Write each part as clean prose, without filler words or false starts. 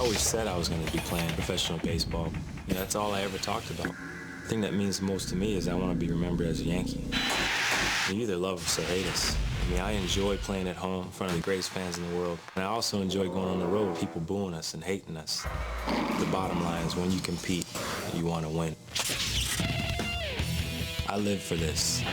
always said I was going to be playing professional baseball. That's all I ever talked about. The thing that means most to me is I want to be remembered as a Yankee. You either love us or hate us. I enjoy playing at home in front of the greatest fans in the world. And I also enjoy going on the road, people booing us and hating us. The bottom line is when you compete, you want to win. I live for this.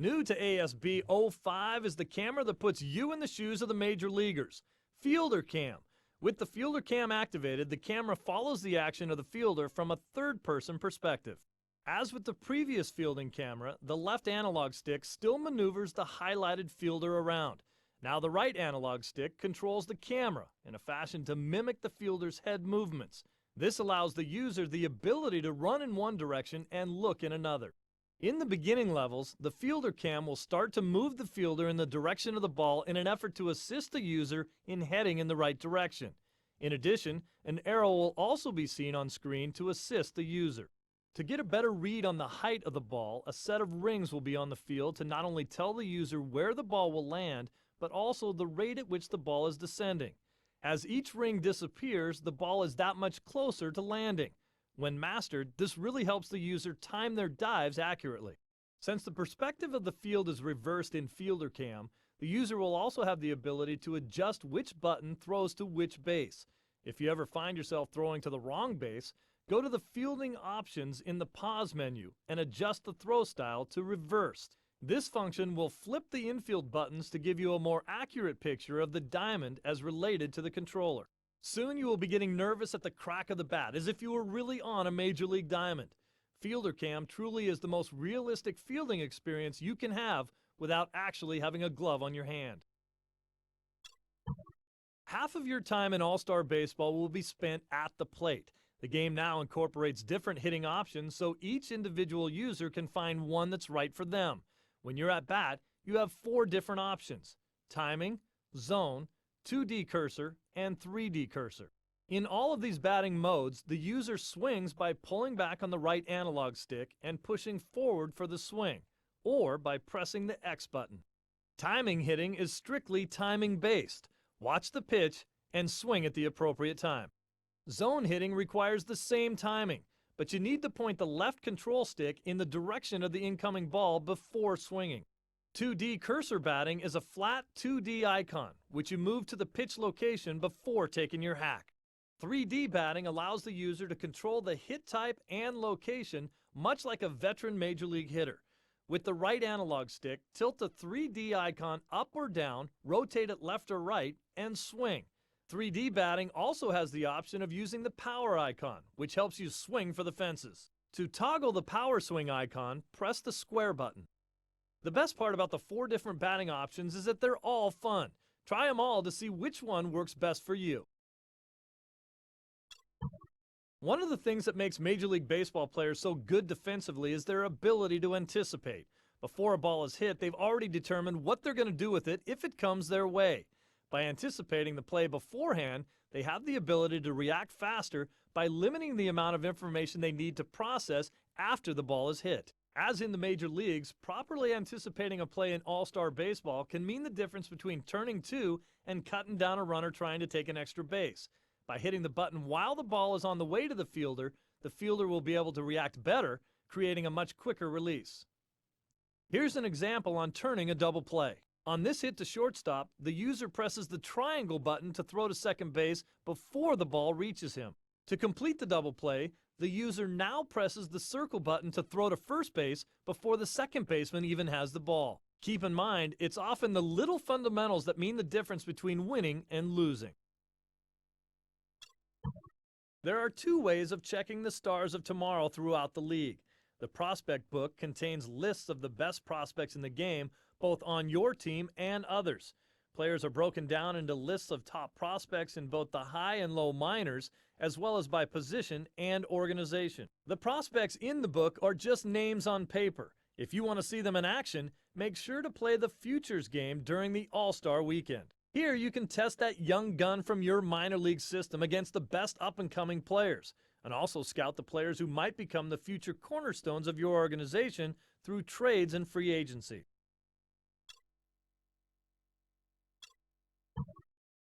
New to ASB 05 is the camera that puts you in the shoes of the major leaguers, Fielder Cam. With the Fielder Cam activated, the camera follows the action of the fielder from a third-person perspective. As with the previous fielding camera, the left analog stick still maneuvers the highlighted fielder around. Now the right analog stick controls the camera in a fashion to mimic the fielder's head movements. This allows the user the ability to run in one direction and look in another. In the beginning levels, the Fielder Cam will start to move the fielder in the direction of the ball in an effort to assist the user in heading in the right direction. In addition, an arrow will also be seen on screen to assist the user. To get a better read on the height of the ball, a set of rings will be on the field to not only tell the user where the ball will land, but also the rate at which the ball is descending. As each ring disappears, the ball is that much closer to landing. When mastered, this really helps the user time their dives accurately. Since the perspective of the field is reversed in Fielder Cam, the user will also have the ability to adjust which button throws to which base. If you ever find yourself throwing to the wrong base, go to the fielding options in the pause menu and adjust the throw style to reversed. This function will flip the infield buttons to give you a more accurate picture of the diamond as related to the controller. Soon you will be getting nervous at the crack of the bat, as if you were really on a Major League diamond. Fielder Cam truly is the most realistic fielding experience you can have without actually having a glove on your hand. Half of your time in All-Star Baseball will be spent at the plate. The game now incorporates different hitting options so each individual user can find one that's right for them. When you're at bat, you have 4 different options: timing, zone, 2D cursor, and 3D cursor. In all of these batting modes, the user swings by pulling back on the right analog stick and pushing forward for the swing, or by pressing the X button. Timing hitting is strictly timing-based. Watch the pitch and swing at the appropriate time. Zone hitting requires the same timing, but you need to point the left control stick in the direction of the incoming ball before swinging. 2D cursor batting is a flat 2D icon, which you move to the pitch location before taking your hack. 3D batting allows the user to control the hit type and location, much like a veteran Major League hitter. With the right analog stick, tilt the 3D icon up or down, rotate it left or right, and swing. 3D batting also has the option of using the power icon, which helps you swing for the fences. To toggle the power swing icon, press the square button. The best part about the 4 different batting options is that they're all fun. Try them all to see which one works best for you. One of the things that makes Major League Baseball players so good defensively is their ability to anticipate. Before a ball is hit, they've already determined what they're going to do with it if it comes their way. By anticipating the play beforehand, they have the ability to react faster by limiting the amount of information they need to process after the ball is hit. As in the major leagues, properly anticipating a play in All-Star Baseball can mean the difference between turning 2 and cutting down a runner trying to take an extra base. By hitting the button while the ball is on the way to the fielder will be able to react better, creating a much quicker release. Here's an example on turning a double play. On this hit to shortstop, the user presses the triangle button to throw to second base before the ball reaches him. To complete the double play, the user now presses the circle button to throw to first base before the second baseman even has the ball. Keep in mind, it's often the little fundamentals that mean the difference between winning and losing. There are 2 ways of checking the stars of tomorrow throughout the league. The prospect book contains lists of the best prospects in the game, both on your team and others. Players are broken down into lists of top prospects in both the high and low minors, as well as by position and organization. The prospects in the book are just names on paper. If you want to see them in action, make sure to play the Futures game during the All-Star weekend. Here you can test that young gun from your minor league system against the best up-and-coming players, and also scout the players who might become the future cornerstones of your organization through trades and free agency.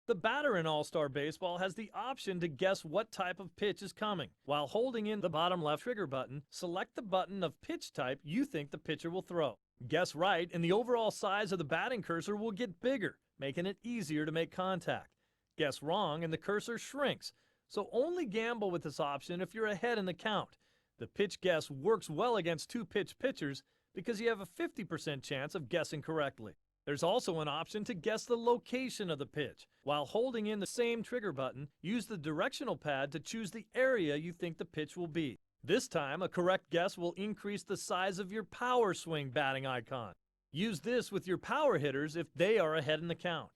The batter in All-Star Baseball has the option to guess what type of pitch is coming. While holding in the bottom left trigger button, select the button of pitch type you think the pitcher will throw. Guess right, and the overall size of the batting cursor will get bigger, making it easier to make contact. Guess wrong, and the cursor shrinks. So only gamble with this option if you're ahead in the count. The pitch guess works well against two-pitch pitchers because you have a 50% chance of guessing correctly. There's also an option to guess the location of the pitch. While holding in the same trigger button, use the directional pad to choose the area you think the pitch will be. This time, a correct guess will increase the size of your power swing batting icon. Use this with your power hitters if they are ahead in the count.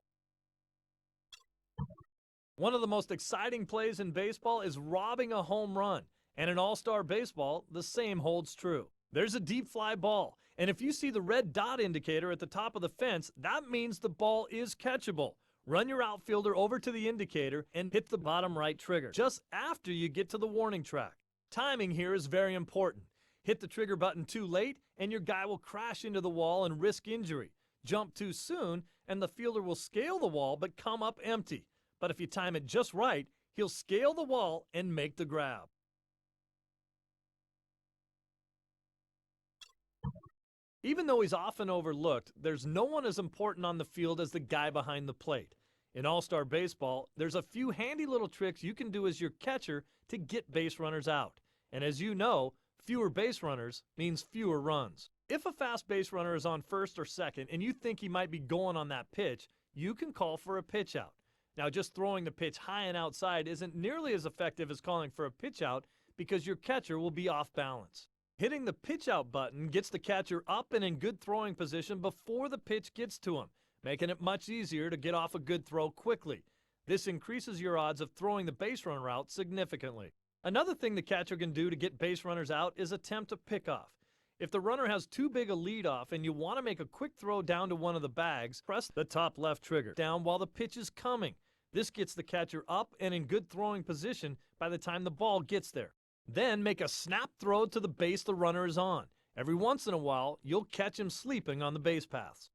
One of the most exciting plays in baseball is robbing a home run, and in All-Star Baseball, the same holds true. There's a deep fly ball, and if you see the red dot indicator at the top of the fence, that means the ball is catchable. Run your outfielder over to the indicator and hit the bottom right trigger just after you get to the warning track. Timing here is very important. Hit the trigger button too late, and your guy will crash into the wall and risk injury. Jump too soon, and the fielder will scale the wall but come up empty. But if you time it just right, he'll scale the wall and make the grab. Even though he's often overlooked, there's no one as important on the field as the guy behind the plate. In All-Star Baseball, there's a few handy little tricks you can do as your catcher to get base runners out. And as you know, fewer base runners means fewer runs. If a fast base runner is on first or second and you think he might be going on that pitch, you can call for a pitch out. Now, just throwing the pitch high and outside isn't nearly as effective as calling for a pitch out because your catcher will be off balance. Hitting the pitch out button gets the catcher up and in good throwing position before the pitch gets to him, making it much easier to get off a good throw quickly. This increases your odds of throwing the base runner out significantly. Another thing the catcher can do to get base runners out is attempt a pickoff. If the runner has too big a lead off and you want to make a quick throw down to one of the bags, press the top left trigger down while the pitch is coming. This gets the catcher up and in good throwing position by the time the ball gets there. Then make a snap throw to the base the runner is on. Every once in a while, you'll catch him sleeping on the base paths.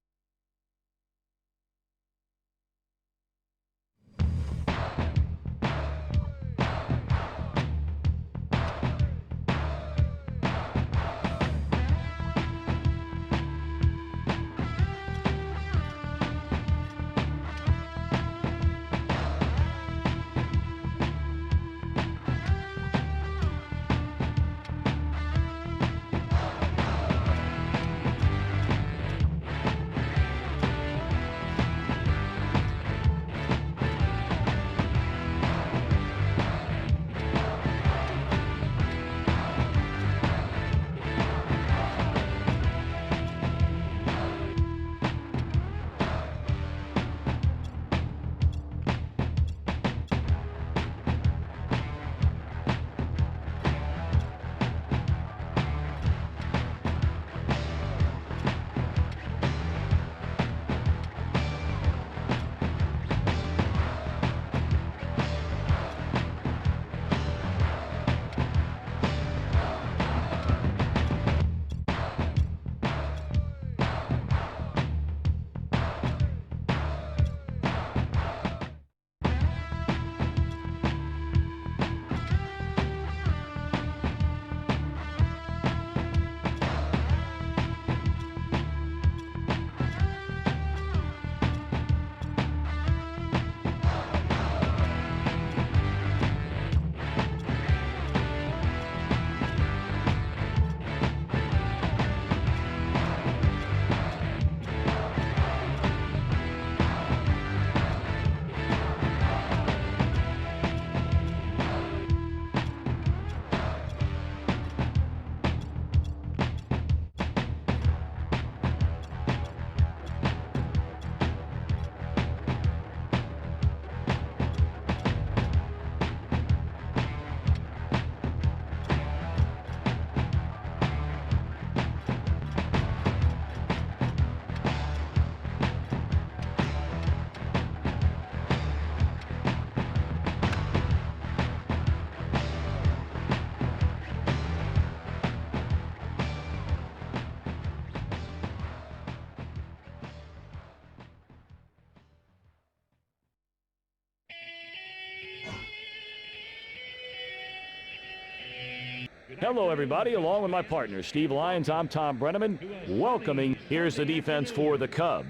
Hello, everybody. Along with my partner, Steve Lyons, I'm Tom Brenneman. Welcoming. Here's the defense for the Cubs.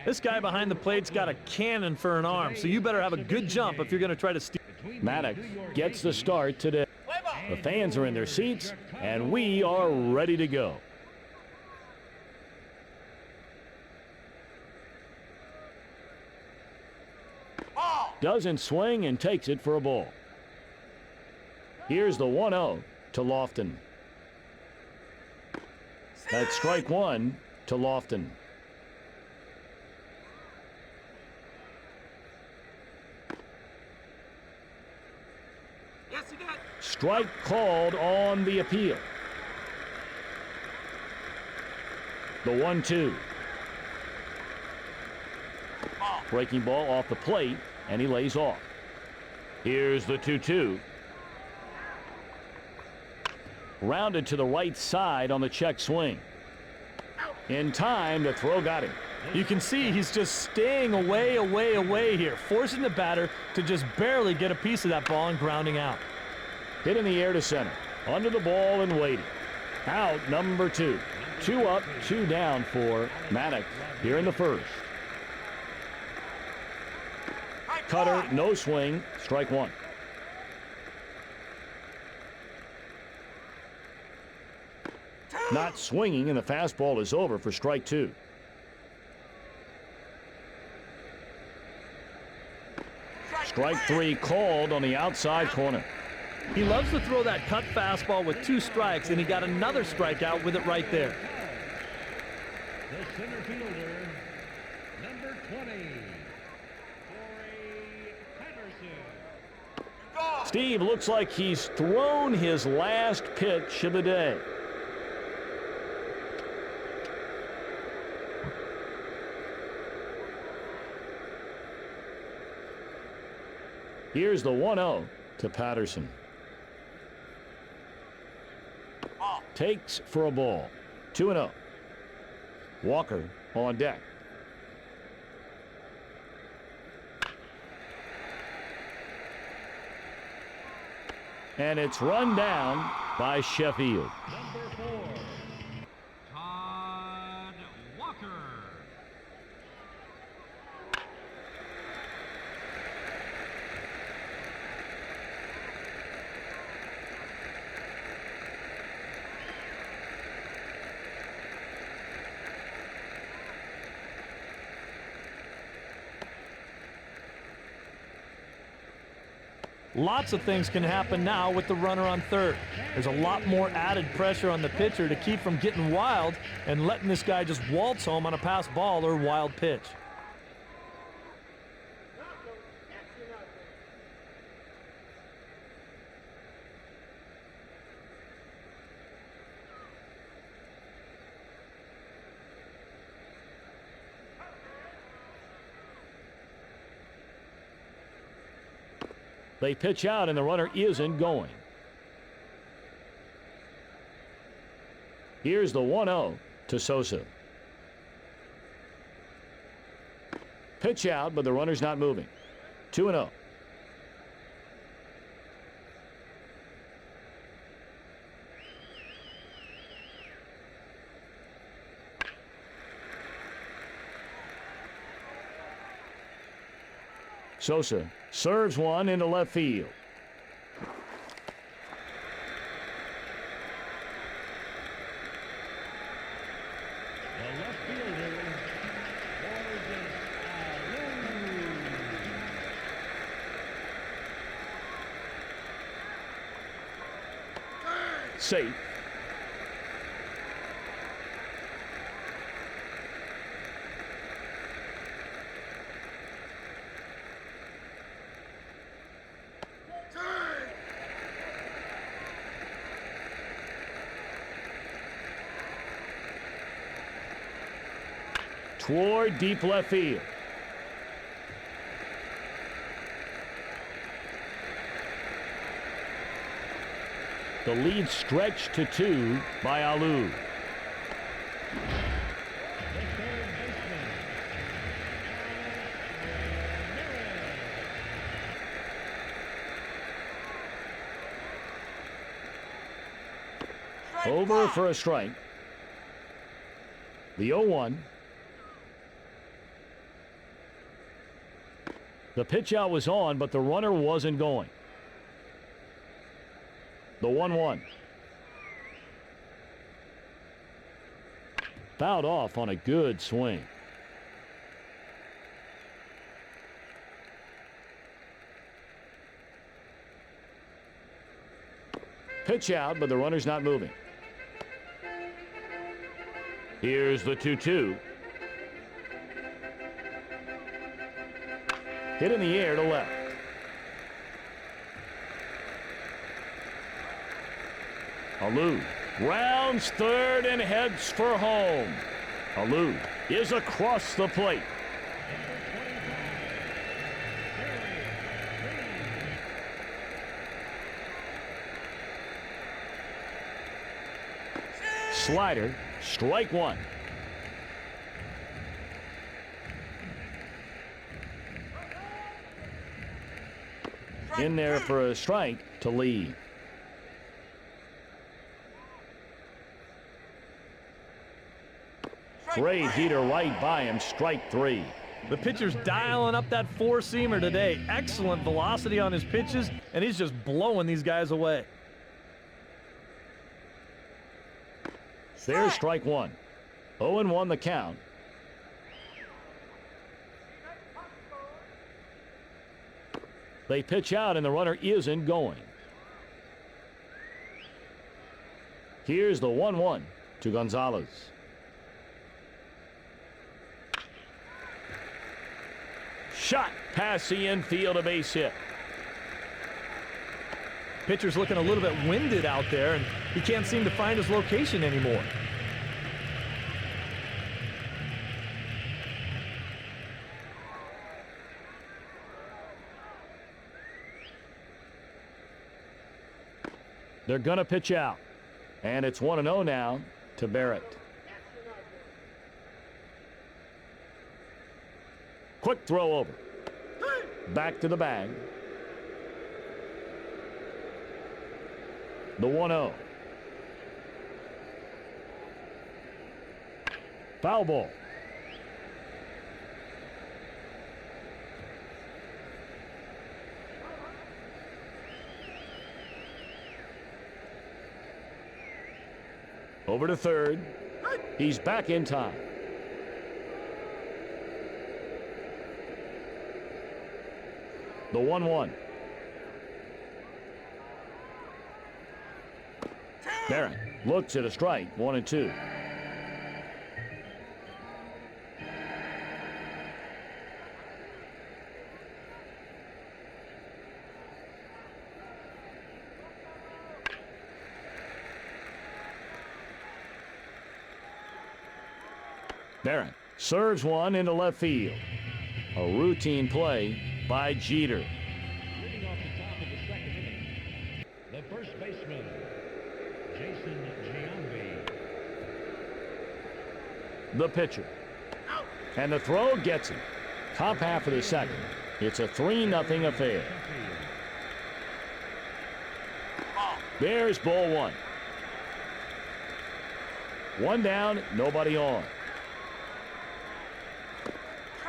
This guy behind the plate's got a cannon for an arm, so you better have a good jump if you're going to try to steal. Maddox gets the start today. The fans are in their seats, and we are ready to go. Doesn't swing and takes it for a ball. Here's the 1-0 to Lofton. That's strike one to Lofton. Strike called on the appeal. The 1-2. Breaking ball off the plate, and he lays off. Here's the 2-2. Rounded to the right side on the check swing. In time, the throw got him. You can see he's just staying away here, forcing the batter to just barely get a piece of that ball and grounding out. Hit in the air to center. Under the ball and waiting. Out number 2. 2 up, 2 down for Maddox here in the first. Cutter, no swing, strike one. Not swinging, and the fastball is over for strike 2. Strike 3 called on the outside corner. He loves to throw that cut fastball with 2 strikes, and he got another strikeout with it right there. The center fielder, number 20, Corey Patterson. Steve looks like he's thrown his last pitch of the day. Here's the 1-0 to Patterson. Takes for a ball. 2-0. Walker on deck. And it's run down by Sheffield. Number 4, Todd Walker. Lots of things can happen now with the runner on third. There's a lot more added pressure on the pitcher to keep from getting wild and letting this guy just waltz home on a pass ball or wild pitch. They pitch out, and the runner isn't going. Here's the 1-0 to Sosa. Pitch out, but the runner's not moving. 2-0. Sosa serves one into left field. The left fielder, Borges Alou. Safe. Toward deep left field. The lead stretched to 2 by Alou. The third baseman, Over for a strike. The 0-1. The pitch out was on, but the runner wasn't going. The 1-1. Fouled off on a good swing. Pitch out, but the runner's not moving. Here's the 2-2. Hit in the air to left. Alou rounds third and heads for home. Alou is across the plate. Slider, strike one. In there for a strike to lead. Great heater right by him, strike three. The pitcher's dialing up that four-seamer today. Excellent velocity on his pitches, and he's just blowing these guys away. There's strike one. 0-1 the count. They pitch out, and the runner isn't going. Here's the 1-1 to Gonzalez. Shot past the infield, a base hit. Pitcher's looking a little bit winded out there, and he can't seem to find his location anymore. They're going to pitch out. And it's 1-0 now to Barrett. Quick throw over. Back to the bag. The 1-0. Foul ball. Over to third. He's back in time. The 1-1. Barrett looks at a strike, 1-2. Barrett serves one into left field. A routine play by Jeter. Leading off the top of the second inning, the first baseman, Jason Giambi. The pitcher. And the throw gets him. Top half of the second. It's a 3-0 affair. There's ball one. One down, nobody on.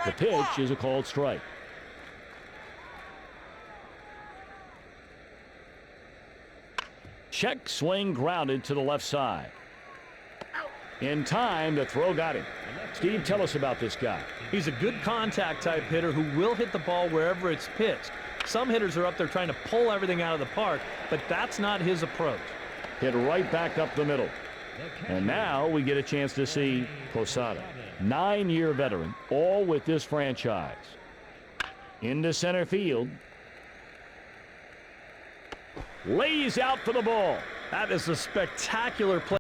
The pitch is a called strike. Check swing grounded to the left side. In time, the throw got him. Steve, tell us about this guy. He's a good contact type hitter who will hit the ball wherever it's pitched. Some hitters are up there trying to pull everything out of the park, but that's not his approach. Hit right back up the middle. And now we get a chance to see Posada, 9-year veteran, all with this franchise. Into center field. Lays out for the ball. That is a spectacular play.